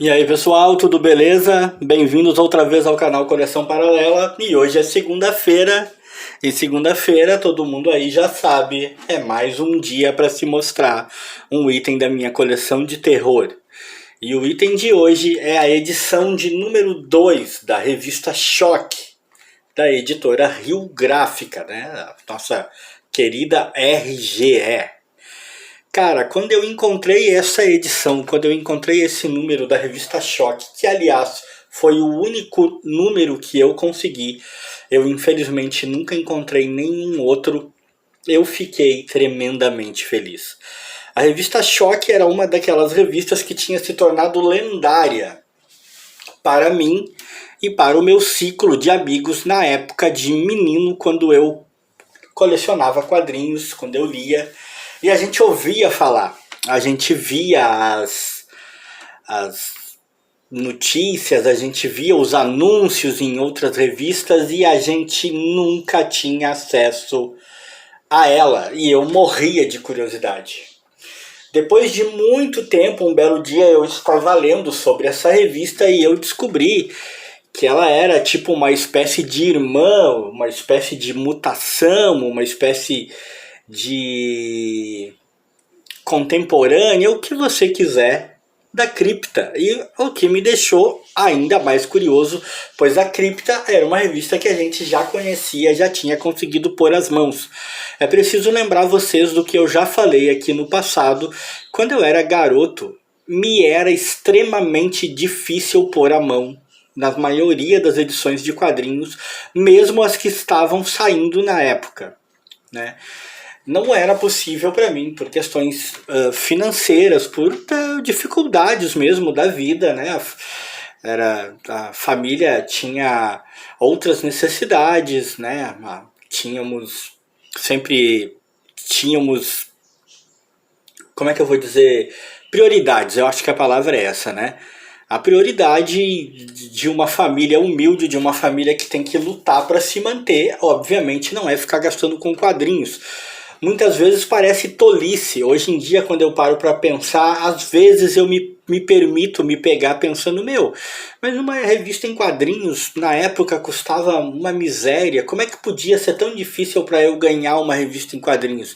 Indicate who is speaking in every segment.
Speaker 1: E aí pessoal, tudo beleza? Bem-vindos outra vez ao canal Coleção Paralela. E hoje é segunda-feira. E segunda-feira, todo mundo aí já sabe, é mais um dia para se mostrar um item da minha coleção de terror. E o item de hoje é a edição de número 2 da revista Choque, da editora Rio Gráfica, né? A nossa querida RGE. Cara, quando eu encontrei essa edição, quando eu encontrei esse número da revista Choque, que aliás foi o único número que eu consegui, eu infelizmente nunca encontrei nenhum outro, eu fiquei tremendamente feliz. A revista Choque era uma daquelas revistas que tinha se tornado lendária para mim e para o meu ciclo de amigos na época de menino, quando eu colecionava quadrinhos, quando eu lia. E a gente ouvia falar, a gente via as notícias, a gente via os anúncios em outras revistas e a gente nunca tinha acesso a ela. E eu morria de curiosidade. Depois de muito tempo, um belo dia eu estava lendo sobre essa revista e eu descobri que ela era tipo uma espécie de irmã, uma espécie de mutação, uma espécie de contemporânea, o que você quiser, da cripta. E o que me deixou ainda mais curioso, pois a cripta era uma revista que a gente já conhecia, já tinha conseguido pôr as mãos. É preciso lembrar vocês do que eu já falei aqui no passado. Quando eu era garoto, me era extremamente difícil pôr a mão na maioria das edições de quadrinhos, mesmo as que estavam saindo na época, né? Não era possível para mim por questões financeiras, por dificuldades mesmo da vida, né? A família tinha outras necessidades, né? Sempre tínhamos, como é que eu vou dizer, prioridades. Eu acho que a palavra é essa, né? A prioridade de uma família humilde, de uma família que tem que lutar para se manter, obviamente não é ficar gastando com quadrinhos. Muitas vezes parece tolice. Hoje em dia, quando eu paro para pensar, às vezes eu me permito me pegar pensando, mas uma revista em quadrinhos na época custava uma miséria. Como é que podia ser tão difícil para eu ganhar uma revista em quadrinhos?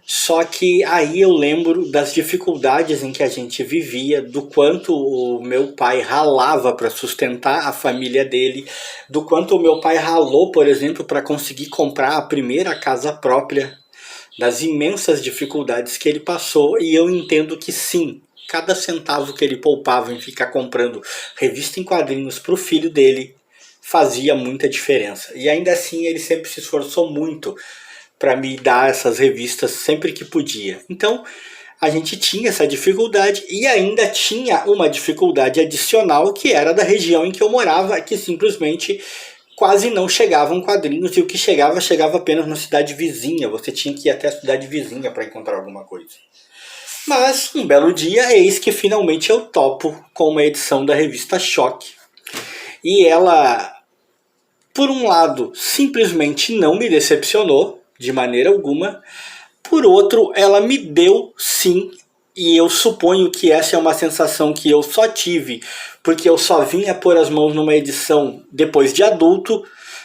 Speaker 1: Só que aí eu lembro das dificuldades em que a gente vivia, do quanto o meu pai ralava para sustentar a família dele, do quanto o meu pai ralou, por exemplo, para conseguir comprar a primeira casa própria, das imensas dificuldades que ele passou. E eu entendo que sim, cada centavo que ele poupava em ficar comprando revista em quadrinhos para o filho dele fazia muita diferença. E ainda assim ele sempre se esforçou muito para me dar essas revistas sempre que podia. Então a gente tinha essa dificuldade e ainda tinha uma dificuldade adicional, que era da região em que eu morava, que simplesmente quase não chegavam quadrinhos, e o que chegava apenas na cidade vizinha. Você tinha que ir até a cidade vizinha para encontrar alguma coisa. Mas um belo dia, eis que finalmente eu topo com uma edição da revista Choque. E ela, por um lado, simplesmente não me decepcionou de maneira alguma. Por outro, ela me deu sim, e eu suponho que essa é uma sensação que eu só tive porque eu só vinha pôr as mãos numa edição depois de adulto,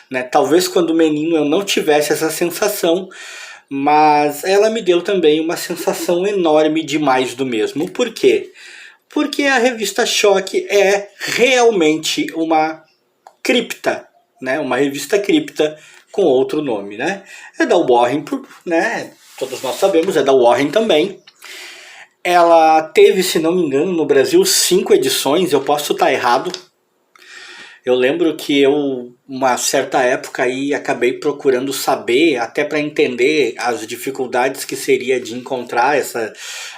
Speaker 1: né? Talvez quando menino eu não tivesse essa sensação, mas ela me deu também uma sensação enorme de mais do mesmo. Por quê? Porque a revista Choque é realmente uma cripta, né? Uma revista cripta com outro nome, né? É da Warren, né? Todos nós sabemos, é da Warren também. Ela teve, se não me engano, no Brasil 5 edições, eu posso estar errado. Eu lembro que eu, uma certa época aí, acabei procurando saber, até para entender as dificuldades que seria de encontrar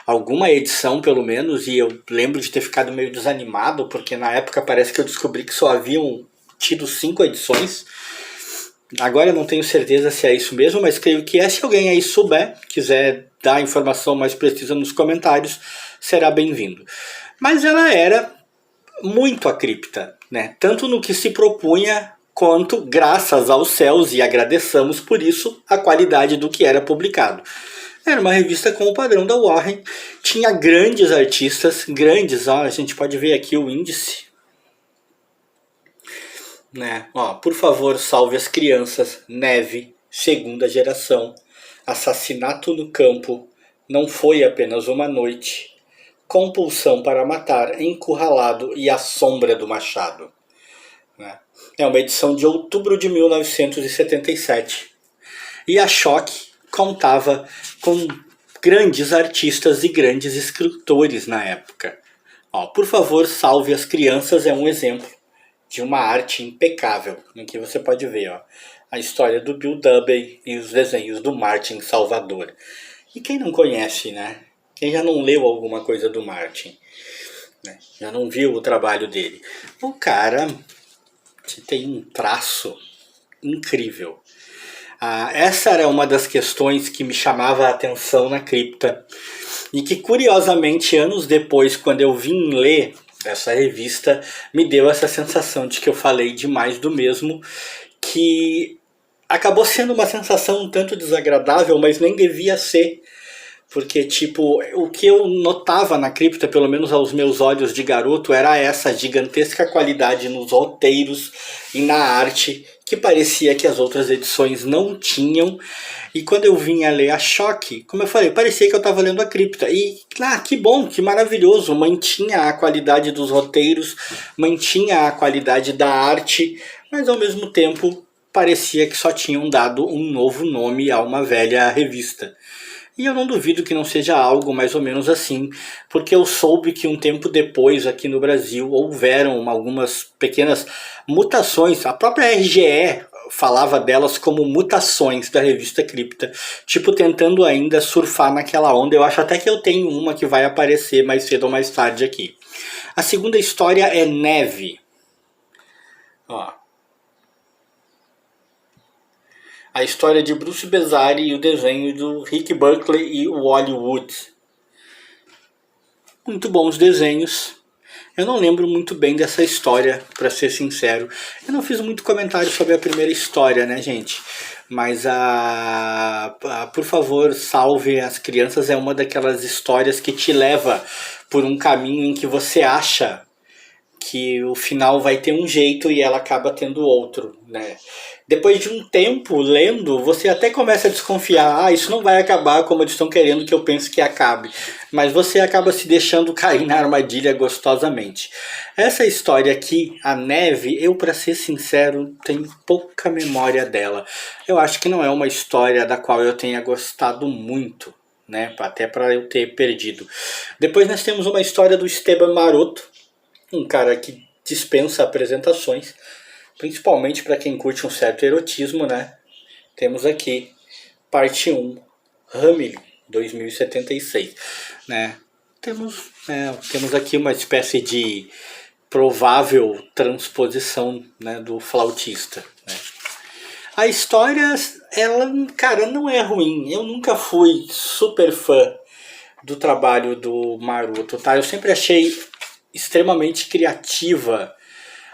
Speaker 1: alguma edição pelo menos, e eu lembro de ter ficado meio desanimado, porque na época parece que eu descobri que só haviam tido 5 edições. Agora eu não tenho certeza se é isso mesmo, mas creio que é. Se alguém aí souber, quiser dar a informação mais precisa nos comentários, será bem-vindo. Mas ela era muito a cripta, né? Tanto no que se propunha, quanto, graças aos céus, e agradeçamos por isso, a qualidade do que era publicado. Era uma revista com o padrão da Warren, tinha grandes artistas, grandes, ó, a gente pode ver aqui o índice, né? Ó, por favor, salve as crianças, Neve, segunda geração, Assassinato no Campo, Não Foi Apenas Uma Noite, Compulsão para Matar, Encurralado e A Sombra do Machado. Né? É uma edição de outubro de 1977. E a Choque contava com grandes artistas e grandes escritores na época. Ó, por favor, salve as crianças é um exemplo de uma arte impecável, em que você pode ver ó, a história do Bill Dubey e os desenhos do Martin Salvador. E quem não conhece, né? Quem já não leu alguma coisa do Martin, né? Já não viu o trabalho dele. O cara tem um traço incrível. Essa era uma das questões que me chamava a atenção na cripta. E que, curiosamente, anos depois, quando eu vim ler essa revista, me deu essa sensação de que eu falei demais do mesmo, que acabou sendo uma sensação um tanto desagradável, mas nem devia ser. Porque, tipo, o que eu notava na cripta, pelo menos aos meus olhos de garoto, era essa gigantesca qualidade nos roteiros e na arte, que parecia que as outras edições não tinham. E quando eu vinha ler a Choque, como eu falei, parecia que eu estava lendo a cripta. E, que bom, que maravilhoso, mantinha a qualidade dos roteiros, mantinha a qualidade da arte, mas ao mesmo tempo parecia que só tinham dado um novo nome a uma velha revista. E eu não duvido que não seja algo mais ou menos assim, porque eu soube que um tempo depois aqui no Brasil houveram algumas pequenas mutações. A própria RGE falava delas como mutações da revista Cripta, tipo tentando ainda surfar naquela onda. Eu acho até que eu tenho uma que vai aparecer mais cedo ou mais tarde aqui. A segunda história é Neve. Ó. A história de Bruce Bezari e o desenho do Rick Buckley e o Wally Wood. Muito bons desenhos. Eu não lembro muito bem dessa história, para ser sincero. Eu não fiz muito comentário sobre a primeira história, né, gente? Mas por favor, salve as crianças é uma daquelas histórias que te leva por um caminho em que você acha que o final vai ter um jeito e ela acaba tendo outro, né? Depois de um tempo lendo, você até começa a desconfiar, isso não vai acabar como eles estão querendo que eu pense que acabe. Mas você acaba se deixando cair na armadilha gostosamente. Essa história aqui, a Neve, eu para ser sincero, tenho pouca memória dela. Eu acho que não é uma história da qual eu tenha gostado muito, né? Até para eu ter perdido. Depois nós temos uma história do Esteban Maroto, um cara que dispensa apresentações, principalmente para quem curte um certo erotismo, né? Temos aqui, parte 1, Hamilton, 2076, né? Temos aqui uma espécie de provável transposição, né, do flautista, né? A história, ela, cara, não é ruim. Eu nunca fui super fã do trabalho do Maroto, tá? Eu sempre achei extremamente criativa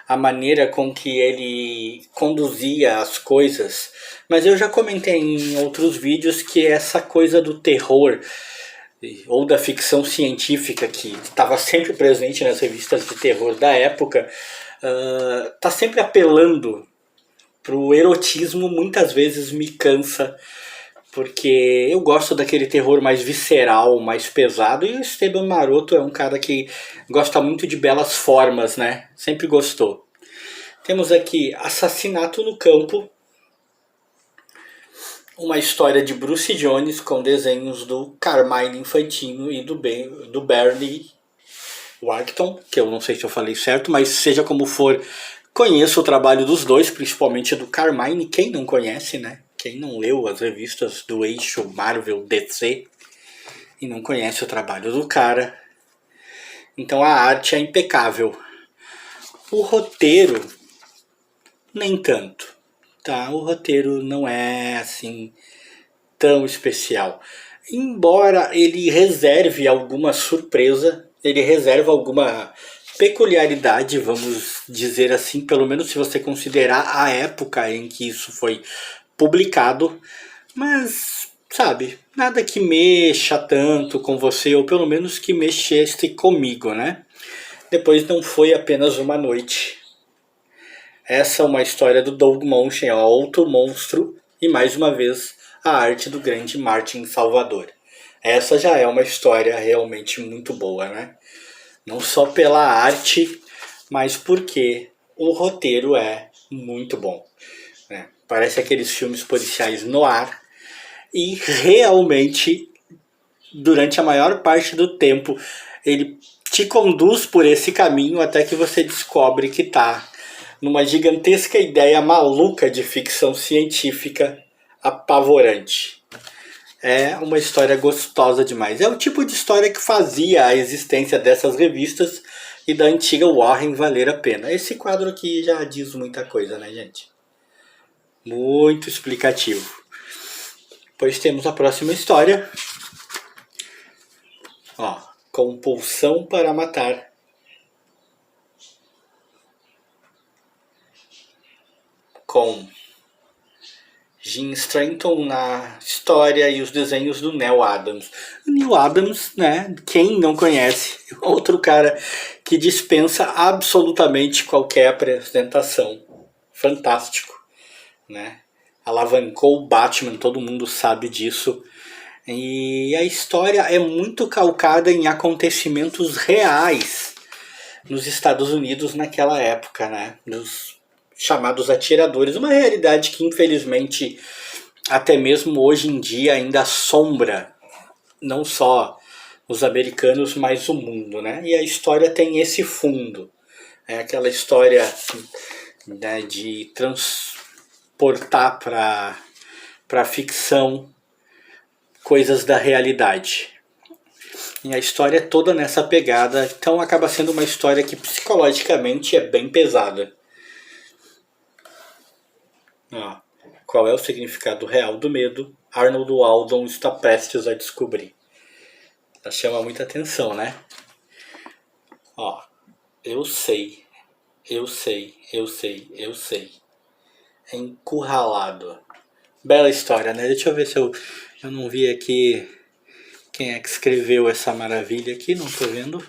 Speaker 1: a maneira com que ele conduzia as coisas, mas eu já comentei em outros vídeos que essa coisa do terror ou da ficção científica que estava sempre presente nas revistas de terror da época, tá sempre apelando pro erotismo. Muitas vezes me cansa, porque eu gosto daquele terror mais visceral, mais pesado, e o Esteban Maroto é um cara que gosta muito de belas formas, né? Sempre gostou. Temos aqui Assassinato no Campo, uma história de Bruce Jones com desenhos do Carmine Infantino e do Bernie Wrightson, que eu não sei se eu falei certo, mas seja como for, conheço o trabalho dos dois, principalmente do Carmine. Quem não conhece, né? Quem não leu as revistas do eixo Marvel DC e não conhece o trabalho do cara. Então a arte é impecável. O roteiro, nem tanto. Tá? O roteiro não é assim tão especial. Embora ele reserve alguma surpresa, ele reserva alguma peculiaridade, vamos dizer assim, pelo menos se você considerar a época em que isso foi publicado, mas sabe, nada que mexa tanto com você, ou pelo menos que mexesse comigo, né? Depois não foi apenas uma noite. Essa é uma história do Doug Monchen, é outro monstro, e mais uma vez a arte do grande Martin Salvador. Essa já é uma história realmente muito boa, né? Não só pela arte, mas porque o roteiro é muito bom, né? Parece aqueles filmes policiais no ar, e realmente, durante a maior parte do tempo, ele te conduz por esse caminho até que você descobre que está numa gigantesca ideia maluca de ficção científica apavorante. É uma história gostosa demais. É o tipo de história que fazia a existência dessas revistas e da antiga Warren valer a pena. Esse quadro aqui já diz muita coisa, né, gente? Muito explicativo. Pois temos a próxima história. Ó, Compulsão para Matar. Com Jim Stanton na história e os desenhos do Neal Adams. O Neal Adams, né, quem não conhece, outro cara que dispensa absolutamente qualquer apresentação. Fantástico, né? Alavancou o Batman, todo mundo sabe disso. E a história é muito calcada em acontecimentos reais nos Estados Unidos naquela época, né? Dos chamados atiradores. Uma realidade que, infelizmente, até mesmo hoje em dia ainda assombra não só os americanos, mas o mundo, né? E a história tem esse fundo. É aquela história, né, de transportar para a ficção coisas da realidade. E a história é toda nessa pegada, então acaba sendo uma história que psicologicamente é bem pesada. Ó, qual é o significado real do medo? Arnold Waldon está prestes a descobrir. Já chama muita atenção, né? Ó, eu sei. Encurralado. Bela história, né? Deixa eu ver se eu não vi aqui quem é que escreveu essa maravilha aqui, não tô vendo.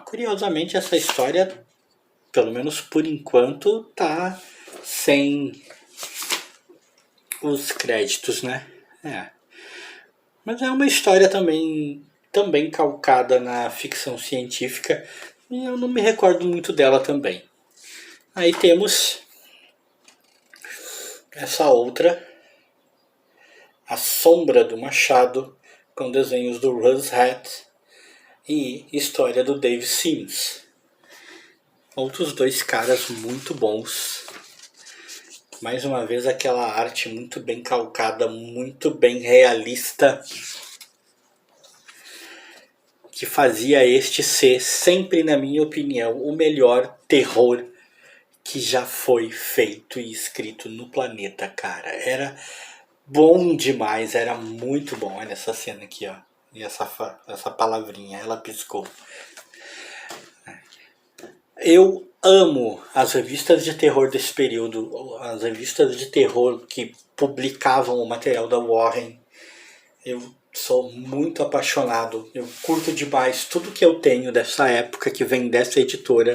Speaker 1: Curiosamente essa história, pelo menos por enquanto, tá sem os créditos, né? Mas é uma história também calcada na ficção científica, e eu não me recordo muito dela também. Aí temos essa outra, A Sombra do Machado, com desenhos do Russ Hatt e história do Dave Sims. Outros dois caras muito bons. Mais uma vez aquela arte muito bem calcada, muito bem realista, que fazia este ser, sempre na minha opinião, o melhor terror que já foi feito e escrito no planeta, cara. Era bom demais, era muito bom. Olha essa cena aqui, ó. E essa palavrinha, ela piscou. Eu amo as revistas de terror desse período, as revistas de terror que publicavam o material da Warren. Eu sou muito apaixonado, eu curto demais tudo que eu tenho dessa época, que vem dessa editora.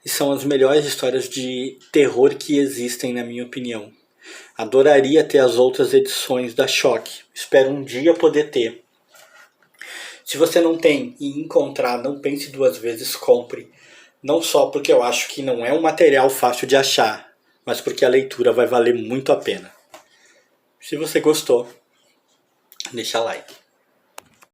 Speaker 1: E são as melhores histórias de terror que existem, na minha opinião. Adoraria ter as outras edições da Shock. Espero um dia poder ter. Se você não tem e encontrar, não pense duas vezes, compre. Não só porque eu acho que não é um material fácil de achar, mas porque a leitura vai valer muito a pena. Se você gostou, deixa like.